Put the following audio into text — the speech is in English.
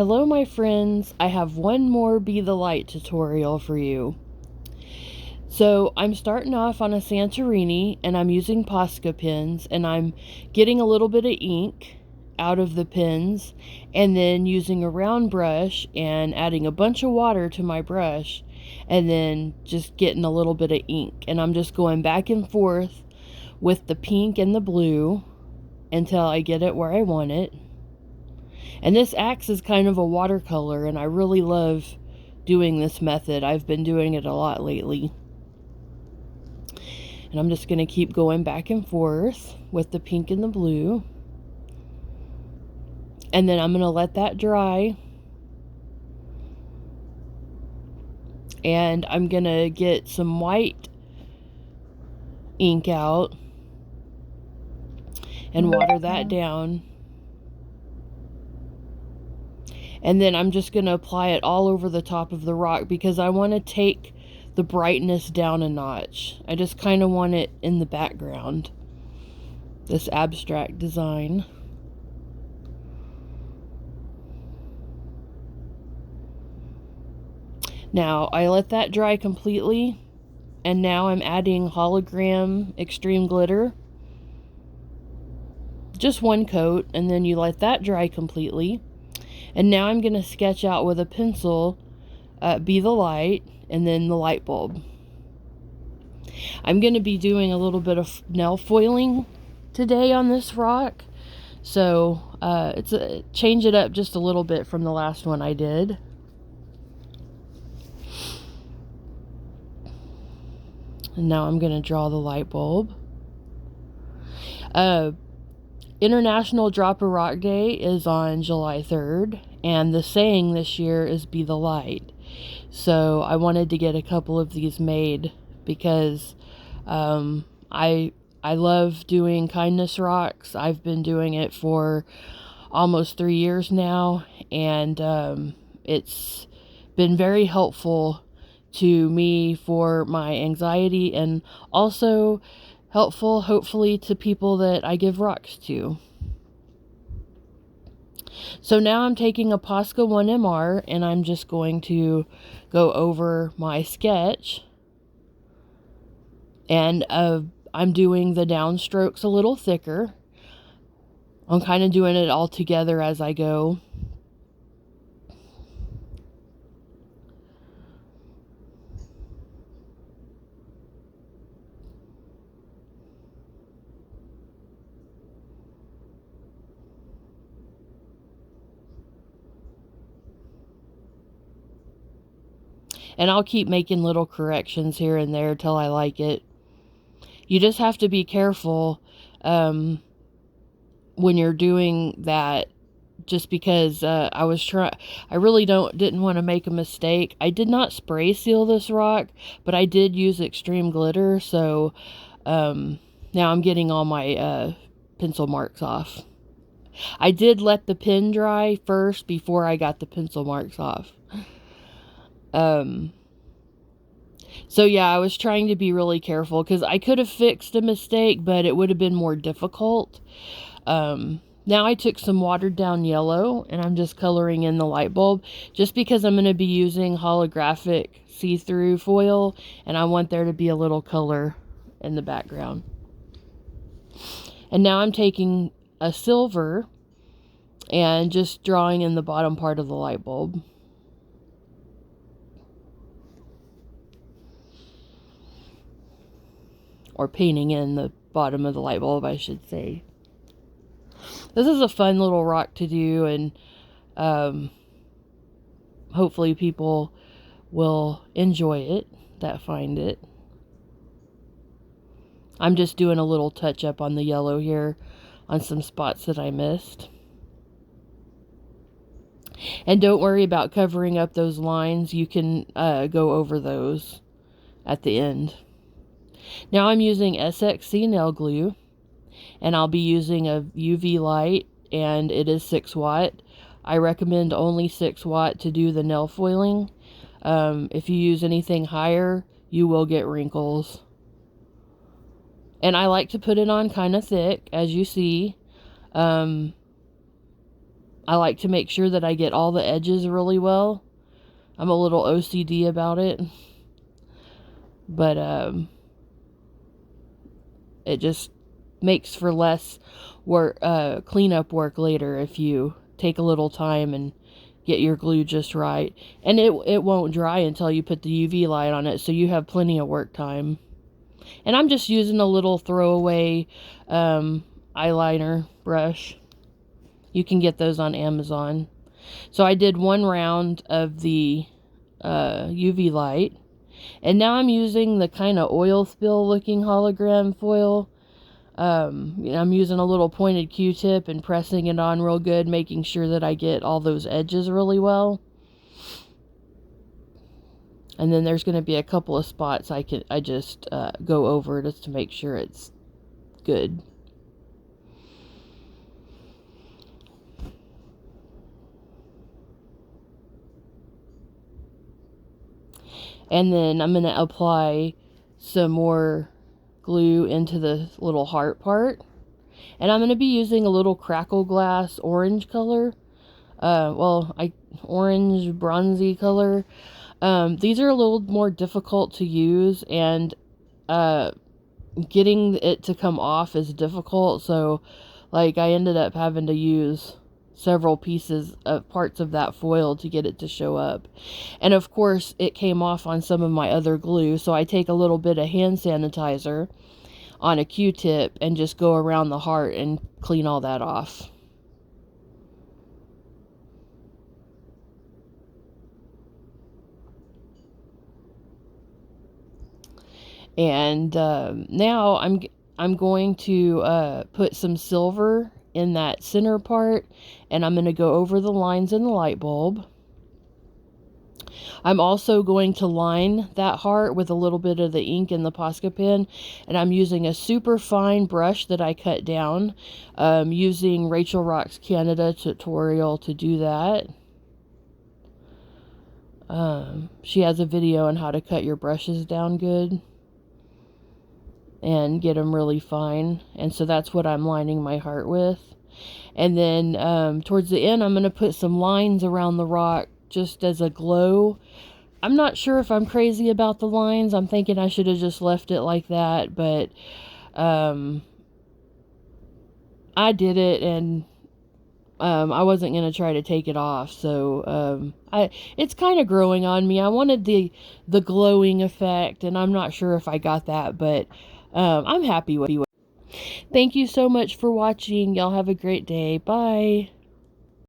Hello my friends, I have one more Be the Light tutorial for you. So I'm starting off on a Santorini and I'm using Posca pens and I'm getting a little bit of ink out of the pens and then using a round brush and adding a bunch of water to my brush and then just getting a little bit of ink, and I'm just going back and forth with the pink and the blue until I get it where I want it. And this acts as kind of a watercolor, and I really love doing this method. I've been doing it a lot lately. And I'm just going to keep going back and forth with the pink and the blue. And then I'm going to let that dry. And I'm going to get some white ink out and water that down. And then I'm just going to apply it all over the top of the rock because I want to take the brightness down a notch. I just kind of want it in the background, this abstract design. Now I let that dry completely, and now I'm adding hologram extreme glitter. Just one coat, and then you let that dry completely. And now I'm going to sketch out with a pencil, Be the Light, and then the light bulb. I'm going to be doing a little bit of nail foiling today on this rock. So change it up just a little bit from the last one I did. And now I'm going to draw the light bulb. International Drop a Rock Day is on July 3rd, and the saying this year is Be the Light. So I wanted to get a couple of these made because I love doing kindness rocks. I've been doing it for almost 3 years now, and it's been very helpful to me for my anxiety, and also helpful, hopefully, to people that I give rocks to. So now I'm taking a Posca 1MR and I'm just going to go over my sketch. And I'm doing the downstrokes a little thicker. I'm kind of doing it all together as I go. And I'll keep making little corrections here and there till I like it. You just have to be careful when you're doing that, just because I really didn't want to make a mistake. I did not spray seal this rock, but I did use extreme glitter, so now I'm getting all my pencil marks off. I did let the pen dry first before I got the pencil marks off. So yeah, I was trying to be really careful because I could have fixed a mistake, but it would have been more difficult. Now I took some watered down yellow and I'm just coloring in the light bulb just because I'm going to be using holographic see-through foil and I want there to be a little color in the background. And now I'm taking a silver and just drawing in the bottom part of the light bulb. Or painting in the bottom of the light bulb, I should say. This is a fun little rock to do, and hopefully people will enjoy it that find it. I'm just doing a little touch up on the yellow here on some spots that I missed. And don't worry about covering up those lines. You can go over those at the end. Now I'm using SXC nail glue, and I'll be using a UV light, and it is 6 watt. I recommend only 6 watt to do the nail foiling. If you use anything higher, you will get wrinkles. And I like to put it on kind of thick, as you see. I like to make sure that I get all the edges really well. I'm a little OCD about it. But it just makes for less work, cleanup work later if you take a little time and get your glue just right. And it won't dry until you put the UV light on it, so you have plenty of work time. And I'm just using a little throwaway eyeliner brush. You can get those on Amazon. So I did one round of the UV light. And now I'm using the kind of oil spill looking hologram foil. I'm using a little pointed Q-tip and pressing it on real good, making sure that I get all those edges really well. And then there's going to be a couple of spots I just go over just to make sure it's good. And then I'm going to apply some more glue into the little heart part. And I'm going to be using a little crackle glass orange color. Orange bronzy color. These are a little more difficult to use, and getting it to come off is difficult. So, like, I ended up having to use several pieces of parts of that foil to get it to show up. And of course, it came off on some of my other glue, so I take a little bit of hand sanitizer on a Q-tip and just go around the heart and clean all that off. And now I'm going to put some silver in that center part, and I'm going to go over the lines in the light bulb. I'm also going to line that heart with a little bit of the ink in the Posca pen, and I'm using a super fine brush that I cut down, using Rachel Rocks Canada tutorial to do that. She has a video on how to cut your brushes down good and get them really fine. And so that's what I'm lining my heart with. And then towards the end, I'm going to put some lines around the rock just as a glow. I'm not sure if I'm crazy about the lines. I'm thinking I should have just left it like that, but I did it, and I wasn't going to try to take it off. So it's kind of growing on me. I wanted the glowing effect, and I'm not sure if I got that, but I'm happy with it. Thank you so much for watching. Y'all have a great day. Bye.